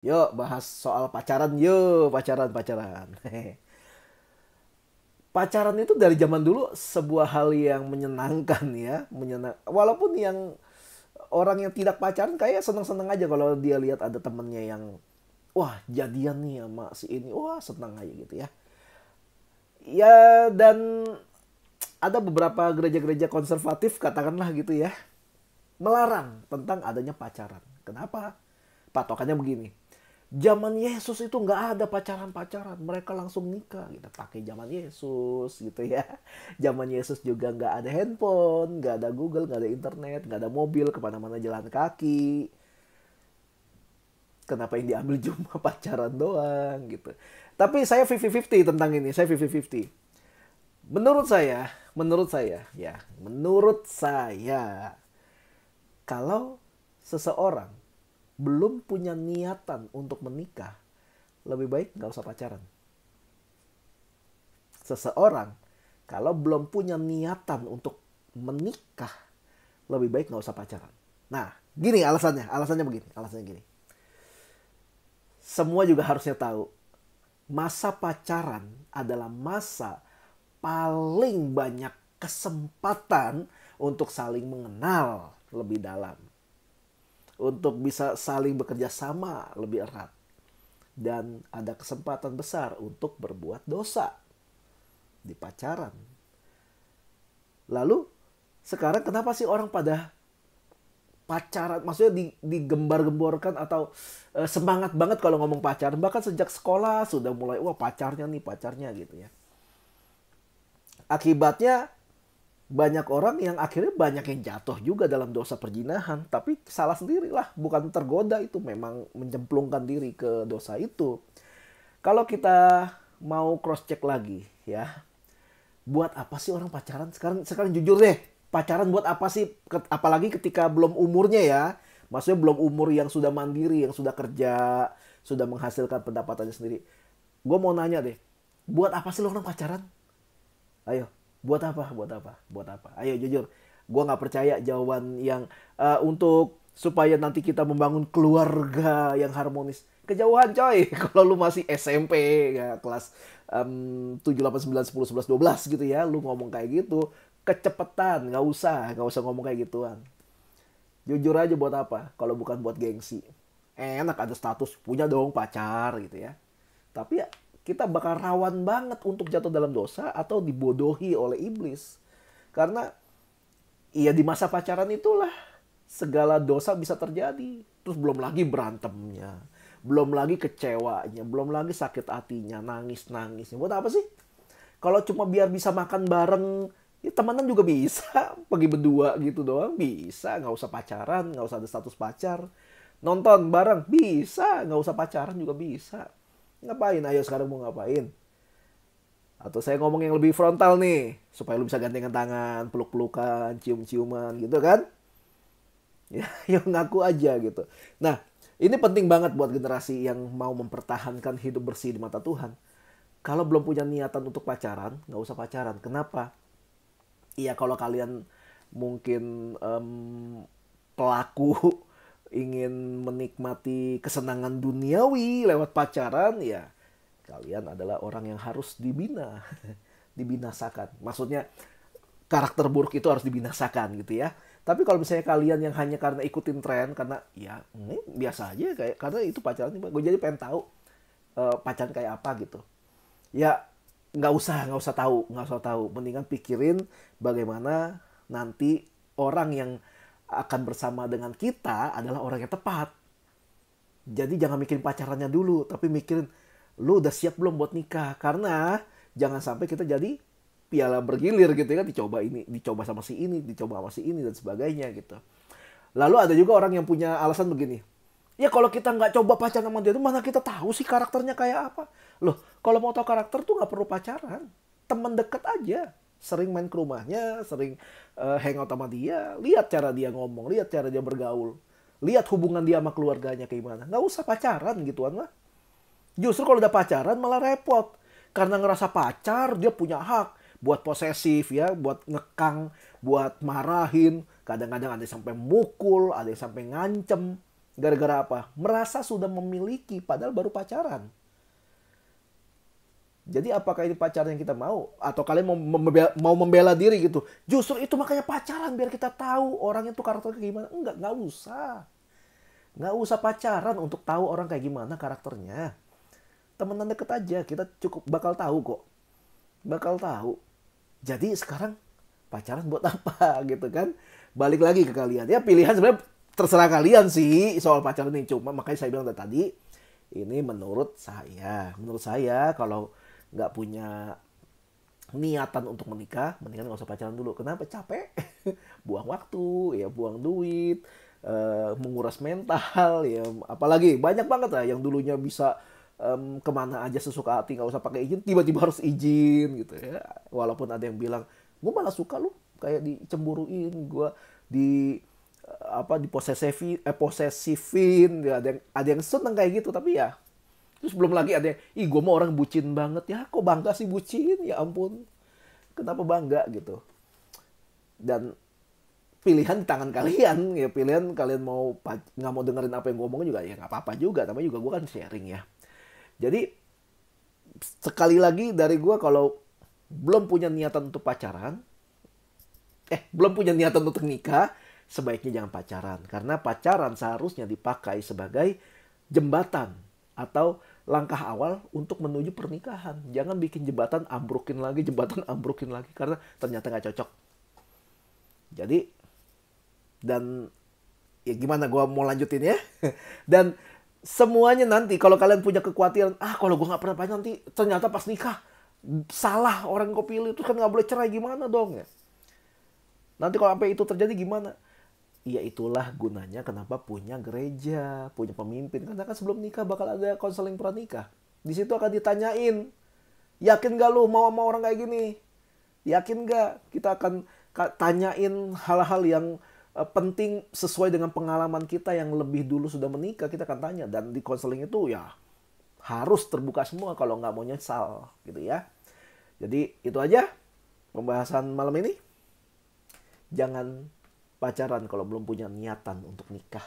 Yuk bahas soal pacaran, yuk pacaran-pacaran. Pacaran itu dari zaman dulu sebuah hal yang menyenangkan ya, Walaupun yang orang yang tidak pacaran kayak seneng-seneng aja kalau dia lihat ada temennya yang wah jadian nih sama si ini, wah seneng aja gitu ya. Ya dan ada beberapa gereja-gereja konservatif katakanlah gitu ya, melarang tentang adanya pacaran. Kenapa? Patokannya begini. Zaman Yesus itu nggak ada pacaran-pacaran, mereka langsung nikah gitu. Pakai zaman Yesus gitu ya. Zaman Yesus juga nggak ada handphone, nggak ada Google, nggak ada internet, nggak ada mobil, kemana-mana jalan kaki. Kenapa yang diambil cuma pacaran doang gitu. Tapi saya 50-50 tentang ini, saya 50-50. Menurut saya, kalau seseorang belum punya niatan untuk menikah, lebih baik nggak usah pacaran. Seseorang kalau belum punya niatan untuk menikah, lebih baik nggak usah pacaran. Nah, gini alasannya begini, alasannya gini. Semua juga harusnya tahu, masa pacaran adalah masa paling banyak kesempatan untuk saling mengenal lebih dalam, untuk bisa saling bekerja sama lebih erat, dan ada kesempatan besar untuk berbuat dosa di pacaran. Lalu sekarang kenapa sih orang pada pacaran, maksudnya digembar-gemborkan atau semangat banget kalau ngomong pacaran, bahkan sejak sekolah sudah mulai wah pacarnya nih pacarnya gitu ya. Akibatnya banyak orang yang akhirnya banyak yang jatuh juga dalam dosa perzinahan, tapi salah sendirilah, bukan tergoda, itu memang mencemplungkan diri ke dosa itu. Kalau kita mau cross check lagi ya, buat apa sih orang pacaran sekarang? Sekarang jujur deh, pacaran buat apa sih? Apalagi ketika belum umurnya ya, maksudnya belum umur yang sudah mandiri, yang sudah kerja, sudah menghasilkan pendapatannya sendiri. Gue mau nanya deh, buat apa sih lo orang pacaran? Ayo, buat apa? Buat apa? Buat apa? Ayo jujur. Gue nggak percaya jawaban yang untuk supaya nanti kita membangun keluarga yang harmonis. Kejauhan coy. Kalau lu masih SMP ya kelas 7, 8, 9, 10, 11, 12 gitu ya, lu ngomong kayak gitu, kecepetan, nggak usah ngomong kayak gituan. Jujur aja buat apa? Kalau bukan buat gengsi. Enak ada status punya dong pacar gitu ya. Tapi ya kita bakal rawan banget untuk jatuh dalam dosa atau dibodohi oleh iblis. Karena iya di masa pacaran itulah segala dosa bisa terjadi. Terus belum lagi berantemnya, belum lagi kecewanya, belum lagi sakit hatinya, nangis-nangisnya. Buat apa sih? Kalau cuma biar bisa makan bareng, ya temenan juga bisa. Pergi berdua gitu doang bisa. Nggak usah pacaran, nggak usah ada status pacar. Nonton bareng bisa, nggak usah pacaran juga bisa. Ngapain? Ayo sekarang mau ngapain? Atau saya ngomong yang lebih frontal nih, supaya lu bisa gandengan tangan, peluk-pelukan, cium-ciuman gitu kan? Ya, yang ngaku aja gitu. Nah, ini penting banget buat generasi yang mau mempertahankan hidup bersih di mata Tuhan. Kalau belum punya niatan untuk pacaran, nggak usah pacaran. Kenapa? Iya, kalau kalian mungkin pelaku ingin menikmati kesenangan duniawi lewat pacaran, ya kalian adalah orang yang harus dibina, dibinasakan. Maksudnya karakter buruk itu harus dibinasakan gitu ya. Tapi kalau misalnya kalian yang hanya karena ikutin tren, karena ya ini biasa aja kayak karena itu pacaran, gue jadi pengen tahu pacaran kayak apa gitu. Ya nggak usah tahu, mendingan pikirin bagaimana nanti orang yang akan bersama dengan kita adalah orang yang tepat. Jadi jangan mikirin pacarannya dulu, tapi mikirin lu udah siap belum buat nikah. Karena jangan sampai kita jadi piala bergilir gitu ya kan, dicoba ini, dicoba sama si ini, dicoba sama si ini dan sebagainya gitu. Lalu ada juga orang yang punya alasan begini. Ya kalau kita nggak coba pacaran sama dia, mana kita tahu sih karakternya kayak apa? Loh, kalau mau tahu karakter tuh nggak perlu pacaran. Teman deket aja. Sering main ke rumahnya, sering hangout sama dia. Lihat cara dia ngomong, lihat cara dia bergaul. Lihat hubungan dia sama keluarganya kayak gimana. Nggak usah pacaran gituan mah. Justru kalau udah pacaran malah repot. Karena ngerasa pacar, dia punya hak buat posesif ya, buat ngekang, buat marahin. Kadang-kadang ada yang sampai mukul, ada yang sampai ngancem. Gara-gara apa? Merasa sudah memiliki padahal baru pacaran. Jadi apakah ini pacaran yang kita mau? Atau kalian mau membela diri gitu? Justru itu makanya pacaran biar kita tahu orang itu karakternya gimana. Enggak, nggak usah. Nggak usah pacaran untuk tahu orang kayak gimana karakternya. Temenan deket aja, kita cukup bakal tahu kok. Bakal tahu. Jadi sekarang pacaran buat apa gitu kan? Balik lagi ke kalian. Ya pilihan sebenarnya terserah kalian sih soal pacaran ini. Cuma makanya saya bilang tadi, ini menurut saya. Menurut saya kalau nggak punya niatan untuk menikah, mendingan nggak usah pacaran dulu. Kenapa? Capek, buang waktu, ya buang duit, menguras mental, ya apalagi banyak banget lah yang dulunya bisa kemana aja sesuka hati nggak usah pakai izin, tiba-tiba harus izin gitu ya. Walaupun ada yang bilang, gue malah suka lu kayak dicemburuin, gue di posesifin, ya, ada yang seneng kayak gitu, tapi ya terus belum lagi ada yang, ih gue mau orang bucin banget ya, kok bangga sih bucin, ya ampun, kenapa bangga gitu. Dan pilihan di tangan kalian, ya pilihan kalian mau nggak mau dengerin apa yang gue omongin juga ya nggak apa-apa juga, tapi juga gue kan sharing ya. Jadi sekali lagi dari gue, kalau belum punya niatan untuk pacaran, belum punya niatan untuk nikah, sebaiknya jangan pacaran. Karena pacaran seharusnya dipakai sebagai jembatan atau langkah awal untuk menuju pernikahan. Jangan bikin jembatan ambrukin lagi, karena ternyata nggak cocok. Jadi, dan ya gimana gue mau lanjutin ya. Dan semuanya nanti kalau kalian punya kekhawatiran, kalau gue nggak pernah pacaran nanti ternyata pas nikah salah orang yang kau pilih itu kan nggak boleh cerai, gimana dong ya? Nanti kalau sampai itu terjadi gimana? Ya itulah gunanya kenapa punya gereja, punya pemimpin. Karena kan sebelum nikah bakal ada konseling pranikah. Di situ akan ditanyain, yakin gak lu mau sama orang kayak gini? Yakin gak? Kita akan tanyain hal-hal yang penting sesuai dengan pengalaman kita yang lebih dulu sudah menikah. Kita akan tanya, dan di konseling itu ya harus terbuka semua kalau nggak mau nyesal gitu ya. Jadi itu aja pembahasan malam ini. Jangan pacaran kalau belum punya niatan untuk nikah.